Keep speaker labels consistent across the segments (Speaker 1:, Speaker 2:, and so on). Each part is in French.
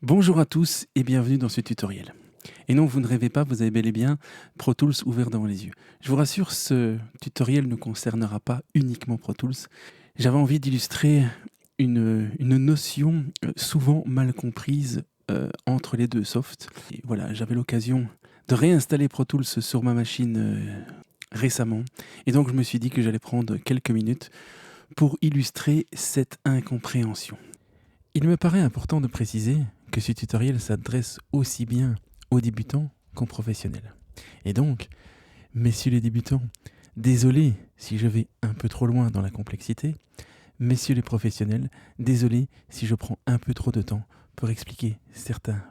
Speaker 1: Bonjour à tous et bienvenue dans ce tutoriel. Et non, vous ne rêvez pas, vous avez bel et bien Pro Tools ouvert devant les yeux. Je vous rassure, ce tutoriel ne concernera pas uniquement Pro Tools. J'avais envie d'illustrer une notion souvent mal comprise entre les deux softs. Et voilà, j'avais l'occasion de réinstaller Pro Tools sur ma machine récemment. Et donc je me suis dit que j'allais prendre quelques minutes pour illustrer cette incompréhension. Il me paraît important de préciser que ce tutoriel s'adresse aussi bien aux débutants qu'aux professionnels. Et donc, messieurs les débutants, désolé si je vais un peu trop loin dans la complexité, messieurs les professionnels, désolé si je prends un peu trop de temps pour expliquer certains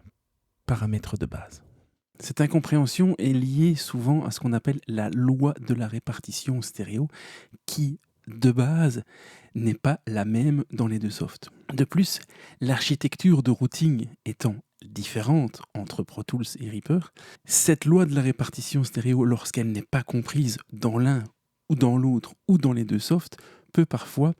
Speaker 1: paramètres de base. Cette incompréhension est liée souvent à ce qu'on appelle la loi de la répartition stéréo, qui, de base, n'est pas la même dans les deux softs. De plus, l'architecture de routing étant différente entre Pro Tools et Reaper, cette loi de la répartition stéréo, lorsqu'elle n'est pas comprise dans l'un ou dans l'autre ou dans les deux softs, peut parfois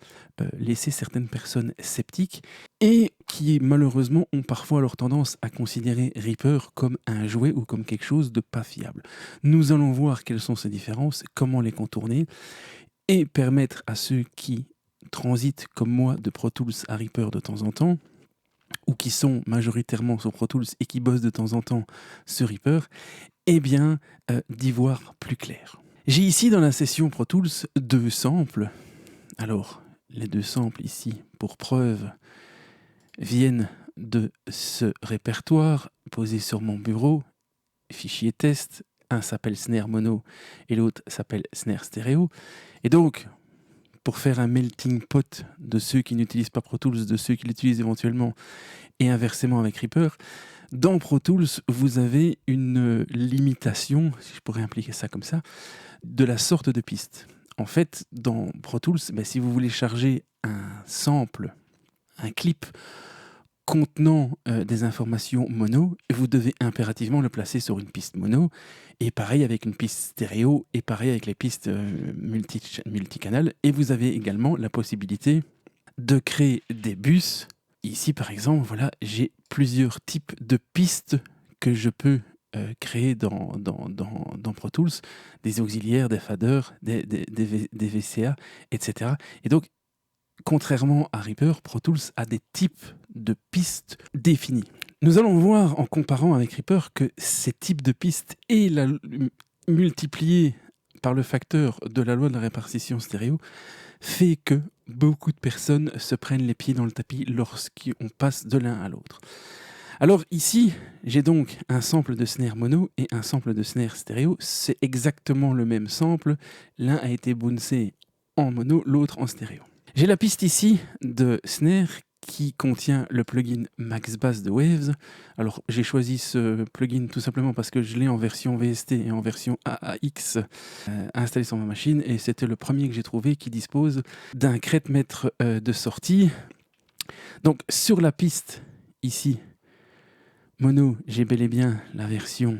Speaker 1: laisser certaines personnes sceptiques et qui malheureusement ont parfois leur tendance à considérer Reaper comme un jouet ou comme quelque chose de pas fiable. Nous allons voir quelles sont ces différences, comment les contourner et permettre à ceux qui transitent comme moi de Pro Tools à Reaper de temps en temps, ou qui sont majoritairement sur Pro Tools et qui bossent de temps en temps sur Reaper, eh bien d'y voir plus clair. J'ai ici dans la session Pro Tools deux samples. Alors, les deux samples ici, pour preuve, viennent de ce répertoire posé sur mon bureau, fichier test. Un s'appelle snare mono et l'autre s'appelle snare stéréo. Et donc, pour faire un melting pot de ceux qui n'utilisent pas Pro Tools, de ceux qui l'utilisent éventuellement, et inversement avec Reaper, dans Pro Tools, vous avez une limitation, si je pourrais impliquer ça comme ça, de la sorte de piste. En fait, dans Pro Tools, si vous voulez charger un sample, un clip contenant des informations mono, vous devez impérativement le placer sur une piste mono, et pareil avec une piste stéréo, et pareil avec les pistes multicanales, et vous avez également la possibilité de créer des bus. Ici, par exemple, voilà, j'ai plusieurs types de pistes que je peux créer dans Pro Tools, des auxiliaires, des faders, des VCA, etc. Et donc, contrairement à Reaper, Pro Tools a des types de pistes définis. Nous allons voir en comparant avec Reaper que ces types de pistes et multipliés par le facteur de la loi de la répartition stéréo fait que beaucoup de personnes se prennent les pieds dans le tapis lorsqu'on passe de l'un à l'autre. Alors ici, j'ai donc un sample de snare mono et un sample de snare stéréo. C'est exactement le même sample. L'un a été bouncé en mono, l'autre en stéréo. J'ai la piste ici de snare qui contient le plugin Max Bass de Waves. Alors j'ai choisi ce plugin tout simplement parce que je l'ai en version VST et en version AAX installé sur ma machine, et c'était le premier que j'ai trouvé qui dispose d'un crête-mètre de sortie. Donc sur la piste ici, mono, j'ai bel et bien la version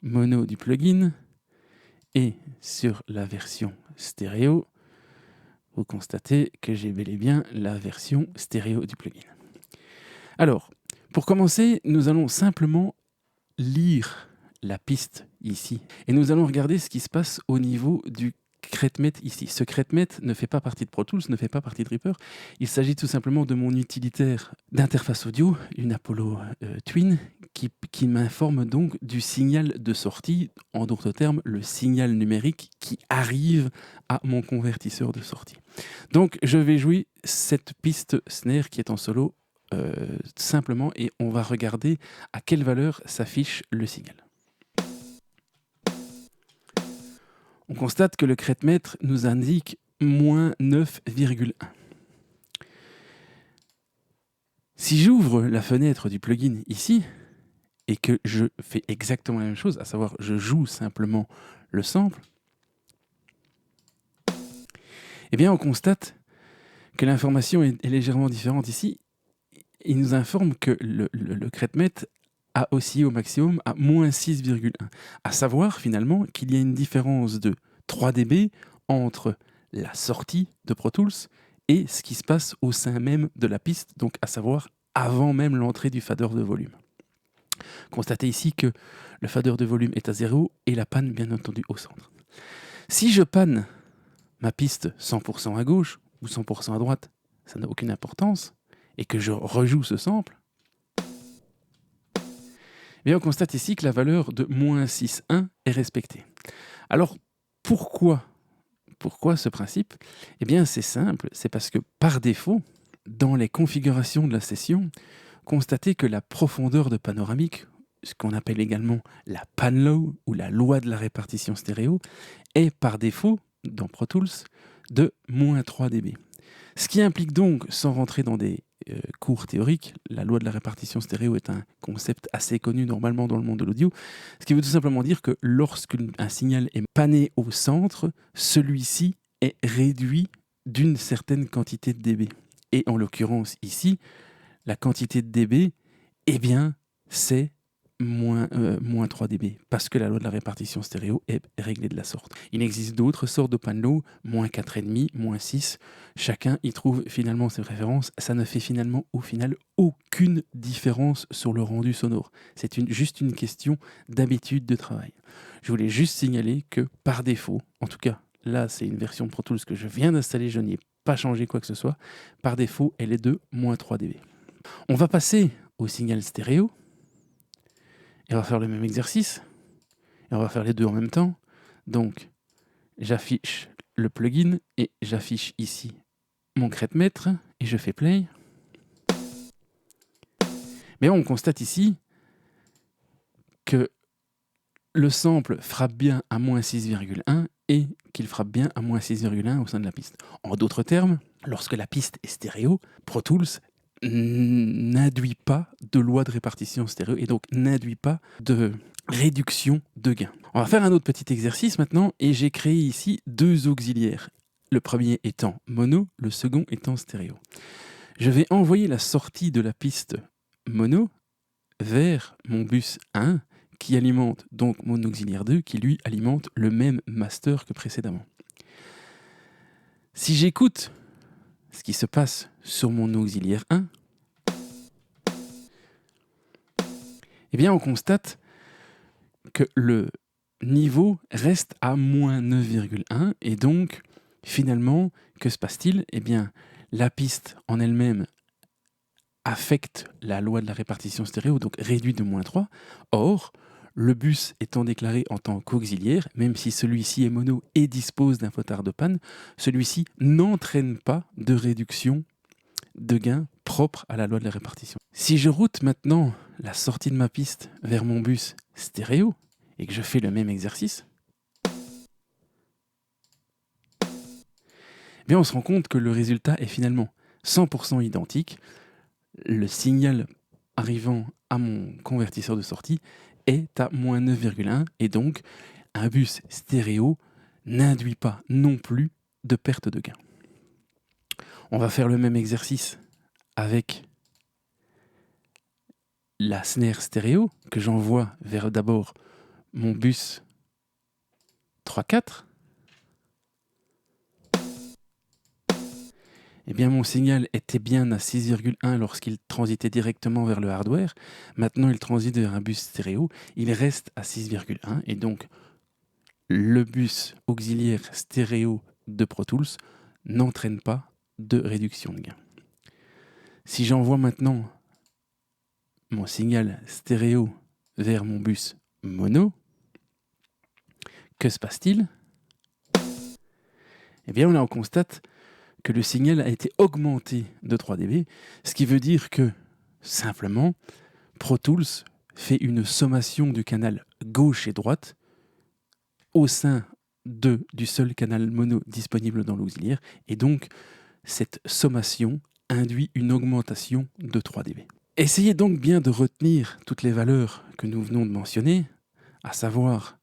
Speaker 1: mono du plugin, et sur la version stéréo, vous constatez que j'ai bel et bien la version stéréo du plugin. Alors, pour commencer, nous allons simplement lire la piste ici. Et nous allons regarder ce qui se passe au niveau du crête-mètre ici. Ce crête-mètre ne fait pas partie de Pro Tools, ne fait pas partie de Reaper. Il s'agit tout simplement de mon utilitaire d'interface audio, une Apollo Twin, qui m'informe donc du signal de sortie, en d'autres termes, le signal numérique qui arrive à mon convertisseur de sortie. Donc je vais jouer cette piste snare qui est en solo simplement, et on va regarder à quelle valeur s'affiche le signal. On constate que le crête-mètre nous indique moins 9,1. Si j'ouvre la fenêtre du plugin ici et que je fais exactement la même chose, à savoir je joue simplement le sample, eh bien on constate que l'information est légèrement différente ici. Il nous informe que le crête-mètre a oscillé au maximum à moins 6,1. À savoir finalement qu'il y a une différence de 3 dB entre la sortie de Pro Tools et ce qui se passe au sein même de la piste, donc à savoir avant même l'entrée du fader de volume. Constatez ici que le fader de volume est à 0 et la panne bien entendu au centre. Si je panne ma piste 100% à gauche ou 100% à droite, ça n'a aucune importance, et que je rejoue ce sample, on constate ici que la valeur de -6,1 est respectée. Alors, pourquoi ce principe ? Eh bien, c'est simple, c'est parce que par défaut, dans les configurations de la session, constatez que la profondeur de panoramique, ce qu'on appelle également la pan law ou la loi de la répartition stéréo, est par défaut, dans Pro Tools, de -3 dB. Ce qui implique donc, sans rentrer dans des cours théoriques, la loi de la répartition stéréo est un concept assez connu normalement dans le monde de l'audio, ce qui veut tout simplement dire que lorsqu'un signal est panné au centre, celui-ci est réduit d'une certaine quantité de dB. Et en l'occurrence ici, la quantité de dB, eh bien, c'est moins 3 dB, parce que la loi de la répartition stéréo est réglée de la sorte. Il existe d'autres sortes de pan law, -4,5, -6, chacun y trouve finalement ses préférences, ça ne fait finalement au final aucune différence sur le rendu sonore. C'est juste une question d'habitude de travail. Je voulais juste signaler que par défaut, en tout cas là c'est une version Pro Tools que je viens d'installer, je n'y ai pas changé quoi que ce soit, par défaut elle est de -3 dB. On va passer au signal stéréo. Et on va faire le même exercice. Et on va faire les deux en même temps. Donc, j'affiche le plugin et j'affiche ici mon crête-mètre et je fais play. Mais on constate ici que le sample frappe bien à -6,1 et qu'il frappe bien à -6,1 au sein de la piste. En d'autres termes, lorsque la piste est stéréo, Pro Tools n'induit pas de loi de répartition stéréo et donc n'induit pas de réduction de gain. On va faire un autre petit exercice maintenant et j'ai créé ici deux auxiliaires. Le premier étant mono, le second étant stéréo. Je vais envoyer la sortie de la piste mono vers mon bus 1 qui alimente donc mon auxiliaire 2 qui lui alimente le même master que précédemment. Si j'écoute ce qui se passe sur mon auxiliaire 1, eh bien on constate que le niveau reste à -9,1 et donc finalement, que se passe-t-il ? Eh bien, la piste en elle-même affecte la loi de la répartition stéréo, donc réduit de -3. Or, le bus étant déclaré en tant qu'auxiliaire, même si celui-ci est mono et dispose d'un potard de panne, celui-ci n'entraîne pas de réduction de gain propre à la loi de la répartition. Si je route maintenant la sortie de ma piste vers mon bus stéréo et que je fais le même exercice, eh bien on se rend compte que le résultat est finalement 100% identique. Le signal arrivant à mon convertisseur de sortie est à -9,1 et donc un bus stéréo n'induit pas non plus de perte de gain. On va faire le même exercice avec la snare stéréo que j'envoie vers d'abord mon bus 3-4. Eh bien, mon signal était bien à 6,1 lorsqu'il transitait directement vers le hardware. Maintenant, il transite vers un bus stéréo. Il reste à 6,1 et donc le bus auxiliaire stéréo de Pro Tools n'entraîne pas de réduction de gain. Si j'envoie maintenant mon signal stéréo vers mon bus mono, que se passe-t-il ? Eh bien, on constate que le signal a été augmenté de 3 dB, ce qui veut dire que, simplement, Pro Tools fait une sommation du canal gauche et droite au sein du seul canal mono disponible dans l'auxiliaire, et donc cette sommation induit une augmentation de 3 dB. Essayez donc bien de retenir toutes les valeurs que nous venons de mentionner, à savoir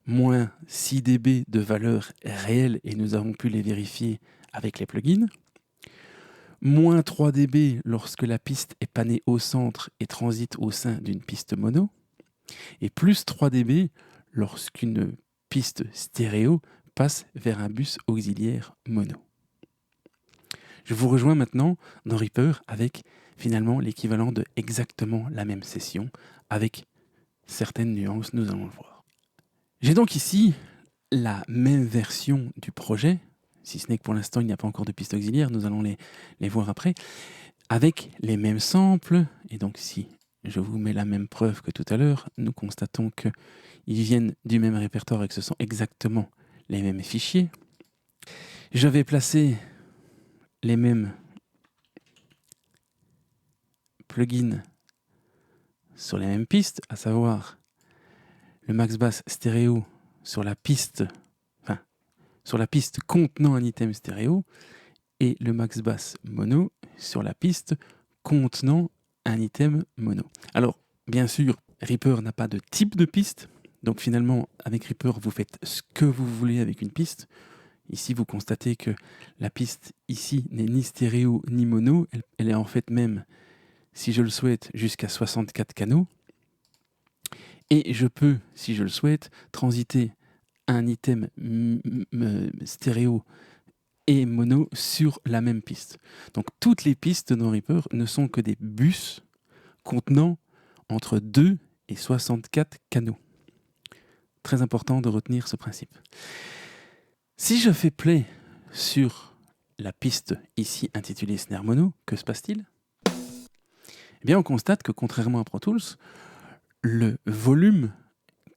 Speaker 1: -6 dB de valeurs réelles, et nous avons pu les vérifier avec les plugins, -3 dB lorsque la piste est pannée au centre et transite au sein d'une piste mono, et +3 dB lorsqu'une piste stéréo passe vers un bus auxiliaire mono. Je vous rejoins maintenant dans Reaper avec finalement l'équivalent de exactement la même session, avec certaines nuances, nous allons le voir. J'ai donc ici la même version du projet, si ce n'est que pour l'instant il n'y a pas encore de piste auxiliaire, nous allons les voir après, avec les mêmes samples, et donc si je vous mets la même preuve que tout à l'heure, nous constatons qu'ils viennent du même répertoire et que ce sont exactement les mêmes fichiers. Je vais placer les mêmes plugins sur les mêmes pistes, à savoir le max bass stéréo sur la piste contenant un item stéréo et le max bass mono sur la piste contenant un item mono. Alors, bien sûr, Reaper n'a pas de type de piste, donc finalement, avec Reaper, vous faites ce que vous voulez avec une piste. Ici, vous constatez que la piste ici n'est ni stéréo ni mono, elle est en fait même, si je le souhaite, jusqu'à 64 canaux. Et je peux, si je le souhaite, transiter un item stéréo et mono sur la même piste. Donc toutes les pistes dans Reaper ne sont que des bus contenant entre 2 et 64 canaux. Très important de retenir ce principe. Si je fais play sur la piste ici intitulée Snare Mono, que se passe-t-il ? Eh bien, on constate que contrairement à Pro Tools, le volume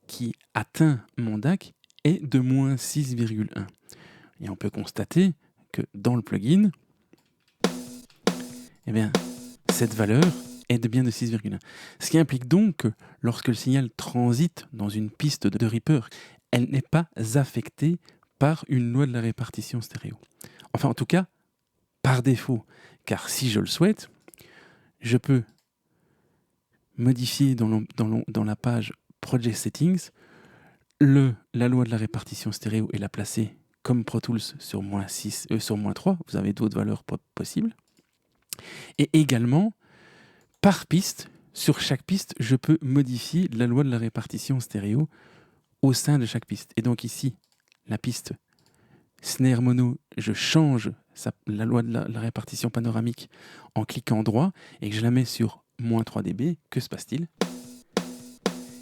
Speaker 1: qui atteint mon DAC est de moins 6,1. Et on peut constater que dans le plugin, eh bien, cette valeur est de bien de 6,1. Ce qui implique donc que lorsque le signal transite dans une piste de Reaper, elle n'est pas affectée par une loi de la répartition stéréo. Enfin, en tout cas, par défaut. Car si je le souhaite, je peux modifier dans la page Project Settings la loi de la répartition stéréo et la placer comme Pro Tools sur sur -3. Vous avez d'autres valeurs possibles. Et également, par piste, sur chaque piste, je peux modifier la loi de la répartition stéréo au sein de chaque piste. Et donc ici, la piste Snare Mono, je change la loi de la répartition panoramique en cliquant droit et que je la mets sur -3 dB. Que se passe-t-il ?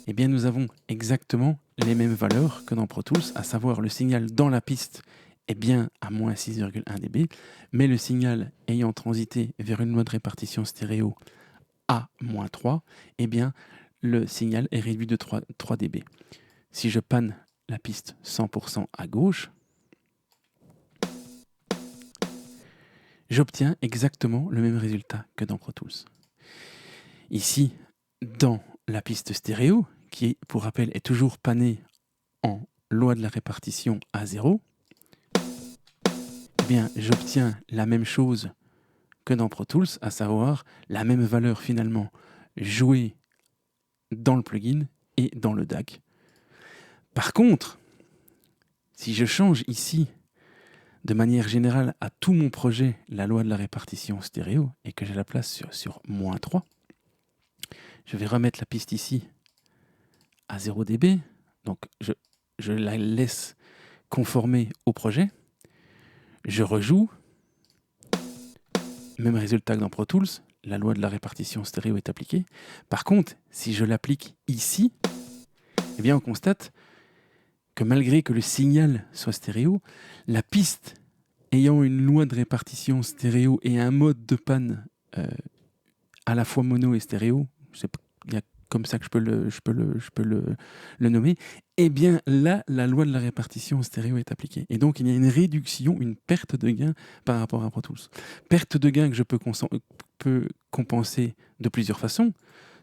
Speaker 1: Eh bien, nous avons exactement les mêmes valeurs que dans Pro Tools, à savoir le signal dans la piste est bien à -6,1 dB, mais le signal ayant transité vers une loi de répartition stéréo à -3, eh bien, le signal est réduit de 3 dB. Si je panne la piste 100% à gauche, j'obtiens exactement le même résultat que dans Pro Tools. Ici, dans la piste stéréo, qui, pour rappel, est toujours pannée en loi de la répartition à 0, eh bien, j'obtiens la même chose que dans Pro Tools, à savoir la même valeur finalement jouée dans le plugin et dans le DAC. Par contre, si je change ici de manière générale à tout mon projet la loi de la répartition stéréo et que je la place sur -3, je vais remettre la piste ici à 0 dB, donc je la laisse conformer au projet, je rejoue, même résultat que dans Pro Tools, la loi de la répartition stéréo est appliquée. Par contre, si je l'applique ici, eh bien on constate que malgré que le signal soit stéréo, la piste ayant une loi de répartition stéréo et un mode de panne à la fois mono et stéréo, il y a comme ça que je peux le nommer, eh bien là, la loi de la répartition stéréo est appliquée. Et donc, il y a une réduction, une perte de gain par rapport à Pro Tools. Perte de gain que je peux compenser de plusieurs façons.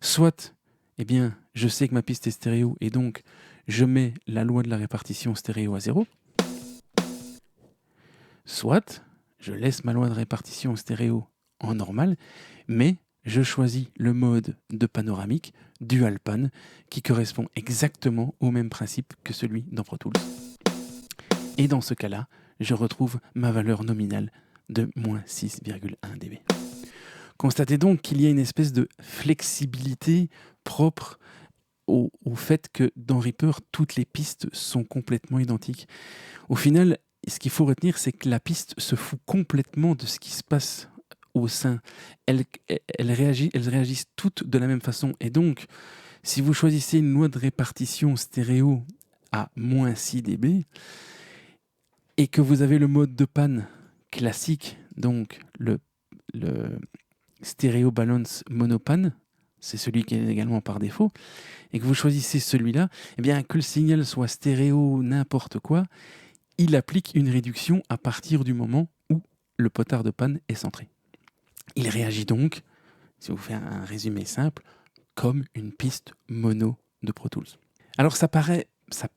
Speaker 1: Soit, eh bien, je sais que ma piste est stéréo et donc je mets la loi de la répartition stéréo à 0. Soit, je laisse ma loi de répartition stéréo en normal, mais je choisis le mode de panoramique Dual Pan qui correspond exactement au même principe que celui dans Pro Tools. Et dans ce cas-là, je retrouve ma valeur nominale de -6,1 dB. Constatez donc qu'il y a une espèce de flexibilité propre au fait que dans Reaper, toutes les pistes sont complètement identiques. Au final, ce qu'il faut retenir, c'est que la piste se fout complètement de ce qui se passe au sein, elles réagissent toutes de la même façon. Et donc, si vous choisissez une loi de répartition stéréo à moins 6 dB et que vous avez le mode de panne classique, donc le stéréo balance monopan, c'est celui qui est également par défaut, et que vous choisissez celui-là, eh bien que le signal soit stéréo n'importe quoi, il applique une réduction à partir du moment où le potard de panne est centré. Il réagit donc, si vous faites un résumé simple, comme une piste mono de Pro Tools. Alors ça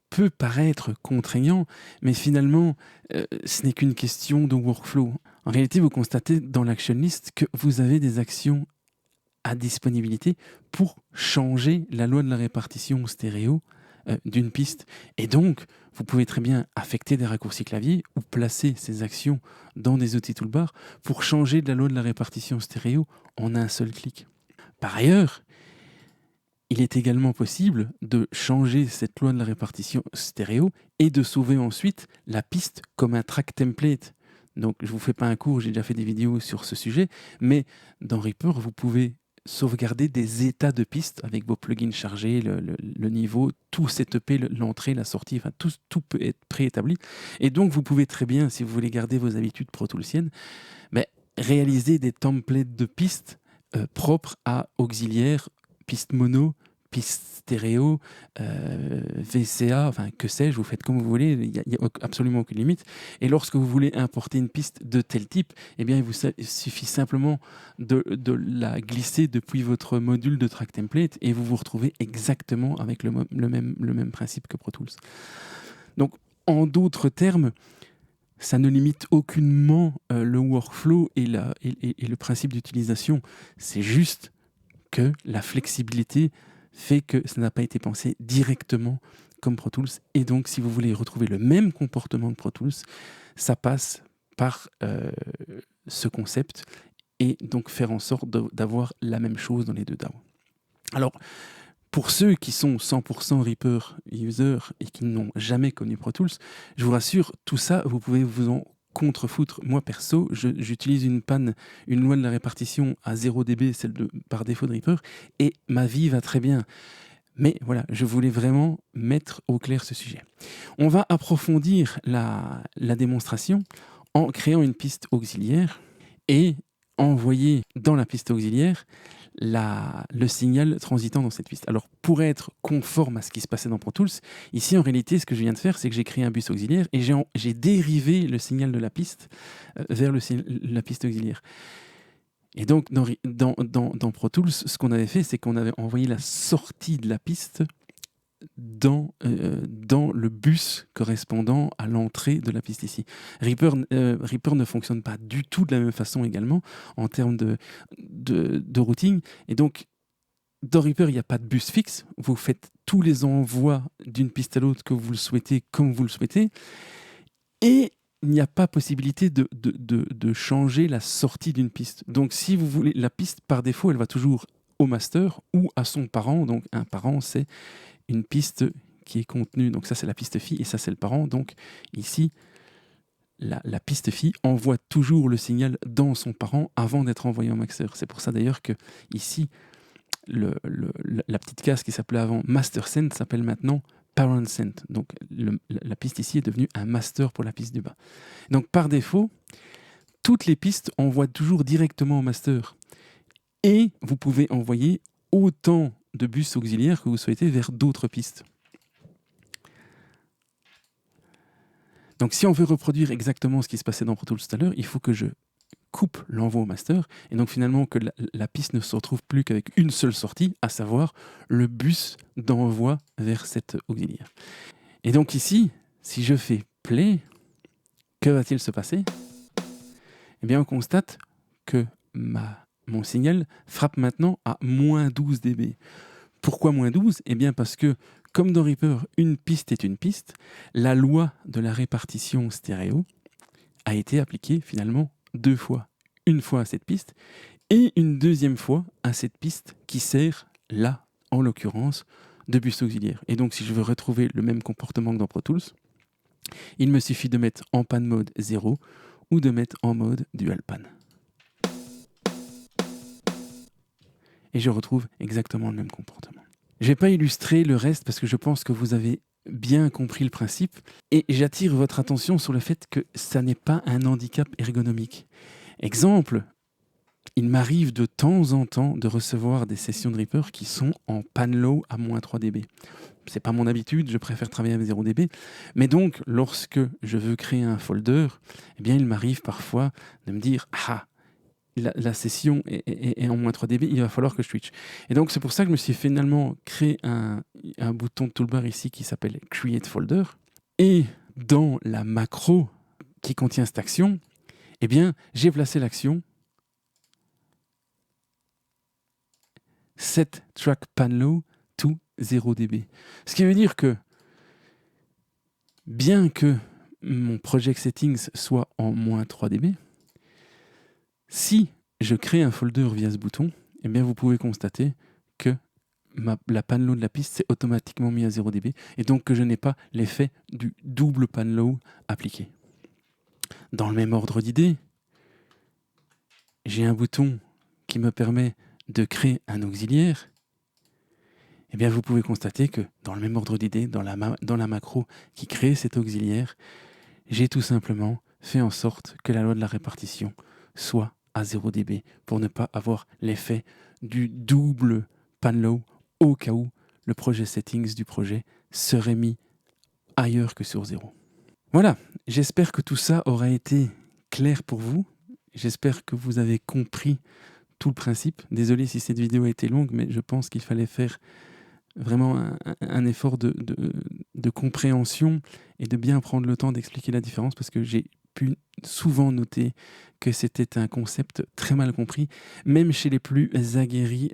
Speaker 1: peut paraître contraignant, mais finalement, ce n'est qu'une question de workflow. En réalité, vous constatez dans l'action list que vous avez des actions à disponibilité pour changer la loi de la répartition stéréo d'une piste. Et donc, vous pouvez très bien affecter des raccourcis clavier ou placer ces actions dans des outils toolbar pour changer la loi de la répartition stéréo en un seul clic. Par ailleurs, il est également possible de changer cette loi de la répartition stéréo et de sauver ensuite la piste comme un track template. Donc, je ne vous fais pas un cours, j'ai déjà fait des vidéos sur ce sujet, mais dans Reaper, vous pouvez sauvegarder des états de piste avec vos plugins chargés, le niveau, tout setupé, l'entrée, la sortie, enfin tout peut être préétabli. Et donc, vous pouvez très bien, si vous voulez garder vos habitudes protoolsiennes, réaliser des templates de pistes propres à auxiliaires, piste mono, piste stéréo, VCA, enfin que sais-je, vous faites comme vous voulez, il n'y a absolument aucune limite. Et lorsque vous voulez importer une piste de tel type, eh bien, il suffit simplement de la glisser depuis votre module de track template et vous vous retrouvez exactement avec le même principe que Pro Tools. Donc, en d'autres termes, ça ne limite aucunement le workflow et le principe d'utilisation. C'est juste que la flexibilité fait que ça n'a pas été pensé directement comme Pro Tools. Et donc, si vous voulez retrouver le même comportement que Pro Tools, ça passe par ce concept et donc faire en sorte d'avoir la même chose dans les deux DAW. Alors, pour ceux qui sont 100% Reaper user et qui n'ont jamais connu Pro Tools, je vous rassure, tout ça, vous pouvez vous en contrefoutre. Moi, perso, j'utilise une loi de la répartition à 0 dB, celle par défaut de Reaper, et ma vie va très bien. Mais voilà, je voulais vraiment mettre au clair ce sujet. On va approfondir la démonstration en créant une piste auxiliaire et envoyer dans la piste auxiliaire le signal transitant dans cette piste. Alors, pour être conforme à ce qui se passait dans Pro Tools, ici, en réalité, ce que je viens de faire, c'est que j'ai créé un bus auxiliaire et j'ai dérivé le signal de la piste vers la piste auxiliaire. Et donc, dans Pro Tools, ce qu'on avait fait, c'est qu'on avait envoyé la sortie de la piste dans le bus correspondant à l'entrée de la piste ici. Reaper ne fonctionne pas du tout de la même façon également en termes de routing. Et donc, dans Reaper, il n'y a pas de bus fixe. Vous faites tous les envois d'une piste à l'autre que vous le souhaitez, comme vous le souhaitez. Et il n'y a pas possibilité de changer la sortie d'une piste. Donc, si vous voulez, la piste, par défaut, elle va toujours au master ou à son parent. Donc, un parent, c'est une piste qui est contenue, donc ça c'est la piste fille et ça c'est le parent, donc ici la piste fille envoie toujours le signal dans son parent avant d'être envoyé au master. C'est pour ça d'ailleurs que ici la petite case qui s'appelait avant master send s'appelle maintenant parent send, donc la piste ici est devenue un master pour la piste du bas. Donc par défaut, toutes les pistes envoient toujours directement au master et vous pouvez envoyer autant de bus auxiliaires que vous souhaitez vers d'autres pistes. Donc si on veut reproduire exactement ce qui se passait dans Pro Tools tout à l'heure, il faut que je coupe l'envoi au master et donc finalement que la piste ne se retrouve plus qu'avec une seule sortie, à savoir le bus d'envoi vers cette auxiliaire. Et donc ici, si je fais play, que va-t-il se passer ? Eh bien on constate que mon signal frappe maintenant à moins 12 dB. Pourquoi moins 12 ? Eh bien parce que, comme dans Reaper, une piste est une piste, la loi de la répartition stéréo a été appliquée finalement 2 fois. Une fois à cette piste et une deuxième fois à cette piste qui sert là, en l'occurrence, de bus auxiliaire. Et donc si je veux retrouver le même comportement que dans Pro Tools, il me suffit de mettre en pan mode 0 ou de mettre en mode dual pan. et je retrouve exactement le même comportement. Je ne vais pas illustrer le reste parce que je pense que vous avez bien compris le principe et j'attire votre attention sur le fait que ça n'est pas un handicap ergonomique. Exemple, il m'arrive de temps en temps de recevoir des sessions de Reaper qui sont en pan low à moins 3 dB. C'est pas mon habitude, je préfère travailler avec 0 dB. Mais donc, lorsque je veux créer un folder, eh bien, il m'arrive parfois de me dire « Ah, la session est en moins 3 dB, il va falloir que je switch. » Et donc, c'est pour ça que je me suis finalement créé un bouton de toolbar ici qui s'appelle « Create Folder ». Et dans la macro qui contient cette action, eh bien, j'ai placé l'action Set Track Pan Low to 0 dB. Ce qui veut dire que, bien que mon Project Settings soit en moins 3 dB, si je crée un folder via ce bouton, eh bien vous pouvez constater que la pan low de la piste s'est automatiquement mis à 0 dB et donc que je n'ai pas l'effet du double pan low appliqué. Dans le même ordre d'idée, j'ai un bouton qui me permet de créer un auxiliaire. Eh bien vous pouvez constater que dans le même ordre d'idée, dans la macro qui crée cet auxiliaire, j'ai tout simplement fait en sorte que la loi de la répartition soit à 0 dB pour ne pas avoir l'effet du double pan low au cas où le projet settings du projet serait mis ailleurs que sur 0. Voilà, j'espère que tout ça aura été clair pour vous. J'espère que vous avez compris tout le principe. Désolé si cette vidéo a été longue, mais je pense qu'il fallait faire vraiment un effort de compréhension et de bien prendre le temps d'expliquer la différence parce que j'ai pu souvent noter que c'était un concept très mal compris, même chez les plus aguerris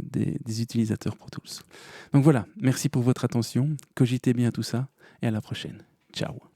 Speaker 1: des utilisateurs Pro Tools. Donc voilà, merci pour votre attention, cogitez bien tout ça et à la prochaine. Ciao.